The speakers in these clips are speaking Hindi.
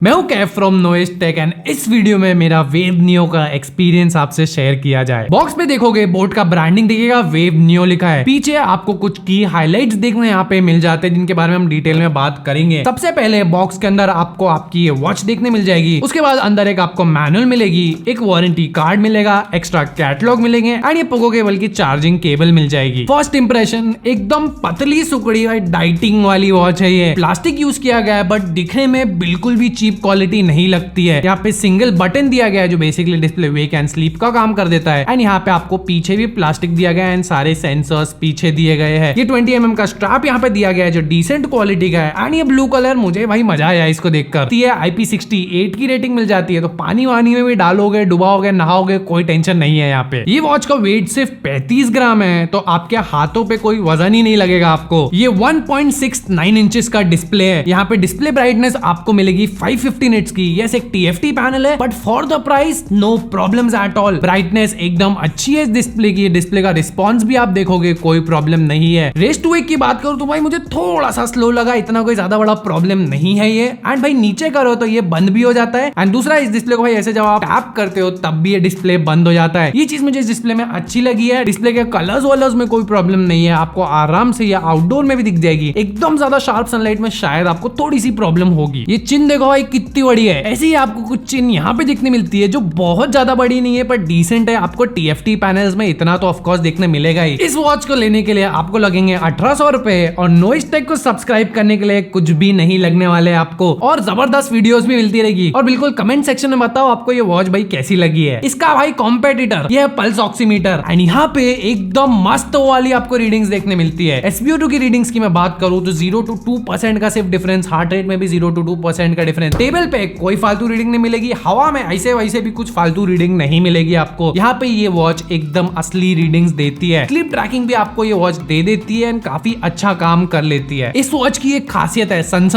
मैं हूं Kaif from Noise Tech and इस वीडियो में मेरा वेव नियो का एक्सपीरियंस आपसे शेयर किया जाए। बॉक्स पे देखोगे बोट का ब्रांडिंग दिखेगा, वेव नियो लिखा है। पीछे आपको कुछ की हाइलाइट्स देखने यहाँ पे मिल जाते हैं जिनके बारे में हम डिटेल में बात करेंगे। सबसे पहले बॉक्स के अंदर आपको आपकी ये वॉच देखने मिल जाएगी। उसके बाद अंदर एक आपको मैनुअल मिलेगी, एक वारंटी कार्ड मिलेगा, एक्स्ट्रा कैटलॉग मिलेंगे एंड ये पोको केबल की चार्जिंग केबल मिल जाएगी। फर्स्ट इंप्रेशन एकदम पतली सुकड़ी डाइटिंग वाली वॉच है। ये प्लास्टिक यूज किया गया है बट दिखने में बिल्कुल भी चीप क्वालिटी नहीं लगती है। यहाँ पे सिंगल बटन दिया गया है जो basically display wake and sleep का काम कर देता है एंड यहाँ पे आपको पीछे भी प्लास्टिक दिया गया है एंड सारे सेंसर्स पीछे दिए गए हैं। ये 20 mm का स्ट्रैप यहाँ पे दिया गया है जो डिसेंट क्वालिटी का है एंड ये ब्लू कलर मुझे भाई मजा आया इसको देखकर। ये IP68 की रेटिंग मिल जाती है तो पानी वानी में भी डालोगे, डुबाओगे, नहाओगे, कोई टेंशन नहीं है। यहाँ पे ये वॉच का वेट सिर्फ 35 ग्राम है तो आपके हाथों पे कोई वजन ही नहीं लगेगा आपको। ये 1.69 इंचेस का डिस्प्ले है। यहाँ पे डिस्प्ले ब्राइटनेस आपको मिलेगी 550 निट्स की। यस एक TFT पैनल है but for the price no problems at all. Brightness एकदम अच्छी है इस डिस्प्ले की। डिस्प्ले का रिस्पॉन्स भी आप देखोगे कोई प्रॉब्लम नहीं है। रेस टू वेक की बात करूं तो भाई मुझे थोड़ा सा स्लो लगा, इतना कोई ज्यादा बड़ा प्रॉब्लम नहीं है ये। एंड भाई नीचे करो तो ये बंद भी हो जाता है एंड दूसरा इस डिस्प्ले को भाई ऐसे जब आप टैप करते हो तब भी ये डिस्प्ले बंद हो जाता है। ये चीज मुझे इस डिस्प्ले में अच्छी लगी है। डिस्प्ले के कलर्स वलर्स में कोई प्रॉब्लम नहीं है, आपको आराम से ये आउटडोर में भी दिख जाएगी। एकदम ज्यादा शार्प सनलाइट में शायद आपको थोड़ी सी प्रॉब्लम होगी। ये चिन देखो भाई कितनी बड़ी है। ऐसे ही आपको कुछ चिन यहाँ पे देखने मिलती है जो बहुत ज्यादा बड़ी नहीं है पर डिसेंट है। आपको TFT पैनल्स में इतना तो ऑफकोर्स देखने मिलेगा ही। इस वॉच को लेने के लिए आपको लगेंगे 1800 रुपए और नोइस टेक को सब्सक्राइब करने के लिए कुछ भी नहीं लगने वाले आपको और जबरदस्त वीडियोस भी मिलती रहेगी। और बिल्कुल कमेंट सेक्शन में बताओ आपको ये वॉच भाई कैसी लगी है। इसका भाई कॉम्पिटिटर ये है पल्स ऑक्सीमीटर एंड यहाँ पे एकदम मस्त वाली आपको रीडिंग्स देखने मिलती है। SpO2 की रीडिंग्स की मैं बात करूं तो 0 to 2% का सिर्फ डिफरेंस, हार्ट रेट में भी 0 to 2% का डिफरेंस। टेबल पे कोई फालतू रीडिंग नहीं मिलेगी, हवा में ऐसे वैसे भी कुछ फालतू रीडिंग नहीं मिलेगी आपको। यहाँ पे ये वॉच एकदम असली रीडिंग्स देती है। स्लीप ट्रैकिंग भी आपको ये वॉच दे देती है एंड काफी अच्छा काम कर लेती है। इस वॉच की एक खासियत है सन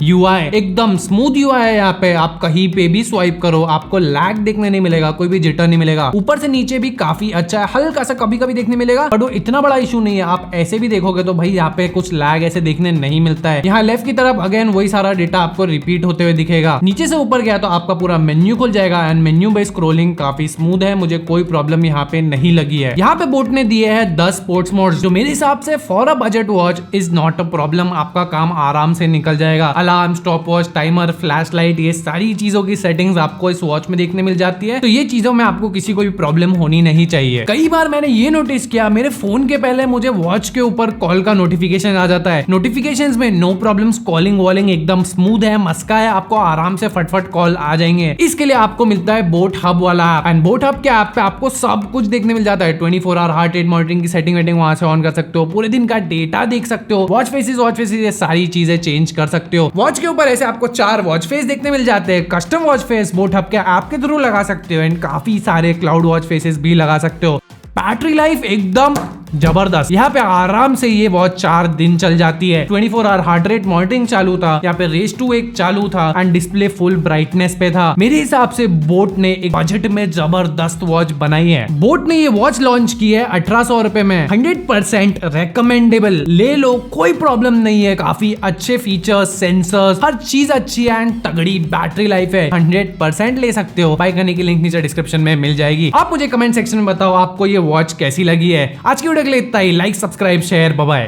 UI, एकदम स्मूथ UI है। यहाँ पे आप कहीं पे भी स्वाइप करो आपको लैग देखने नहीं मिलेगा, कोई भी जिटर नहीं मिलेगा। ऊपर से नीचे भी काफी अच्छा है, हल्का सा कभी कभी देखने मिलेगा बट वो इतना बड़ा इशू नहीं है। आप ऐसे भी देखोगे तो भाई यहाँ पे कुछ लैग ऐसे देखने नहीं मिलता है। यहाँ लेफ्ट की तरफ अगेन वही सारा डेटा आपको रिपीट होते हुए दिखेगा। नीचे से ऊपर गया तो आपका पूरा मेन्यू खुल जाएगा एंड मेन्यू बेस्ड स्क्रॉलिंग काफी स्मूथ है, मुझे कोई प्रॉब्लम यहाँ पे नहीं लगी है। यहाँ पे बोट ने दिए हैं 10 स्पोर्ट्स मोड्स जो मेरे हिसाब से for a budget watch is not a problem. आपका काम आराम से निकल जाएगा। Alarm, stop watch, timer, flash light, ये सारी चीजों की सेटिंग्स आपको इस वॉच में देखने मिल जाती है तो ये चीजों में आपको किसी को भी प्रॉब्लम होनी नहीं चाहिए। कई बार मैंने ये नोटिस किया मेरे फोन के पहले मुझे वॉच के ऊपर कॉल का नोटिफिकेशन आ जाता है। नोटिफिकेशंस में नो प्रॉब्लम्स, कॉलिंग वॉलिंग एकदम स्मूथ है, मस्का है, आपको आराम से फटफट कॉल आ जाएंगे। इसके लिए आपको मिलता है बोट हब वाला ऐप एंड बोट हब के ऐप पे आपको सब कुछ देखने मिल जाता है। 24 आवर हार्ट रेट मॉनिटरिंग की सेटिंग वेटिंग वहां से ऑन कर सकते हो, पूरे दिन का डेटा देख सकते हो, वॉच फेसेस ये सारी चीजें चेंज कर सकते हो। वॉच के ऊपर ऐसे आपको 4 वॉच फेस देखने मिल जाते हैं। Custom watch face boat hub के ऐप के थ्रू लगा सकते हो एंड काफी सारे क्लाउड वॉच फेसेस भी लगा सकते हो। बैटरी लाइफ एकदम जबरदस्त। यहाँ पे आराम से ये वॉच 4 दिन चल जाती है। 24 आवर हार्ट रेट मॉनिटरिंग चालू था, यहाँ पे रेस टू वेक चालू था एंड डिस्प्ले फुल ब्राइटनेस पे था। मेरे हिसाब से बोट ने एक बजट में जबरदस्त वॉच बनाई है। बोट ने ये वॉच लॉन्च की है 1800 रुपए में। 100% रेकमेंडेबल, ले लो, कोई प्रॉब्लम नहीं है। काफी अच्छे फीचर्स, सेंसर्स, हर चीज अच्छी है एंड तगड़ी बैटरी लाइफ है। 100% ले सकते हो। बाय करने की लिंक नीचे डिस्क्रिप्शन में मिल जाएगी। आप मुझे कमेंट सेक्शन में बताओ आपको ये वॉच कैसी लगी है। आज की वीडियो के लिए इतना ही। Like, subscribe, share, bye bye.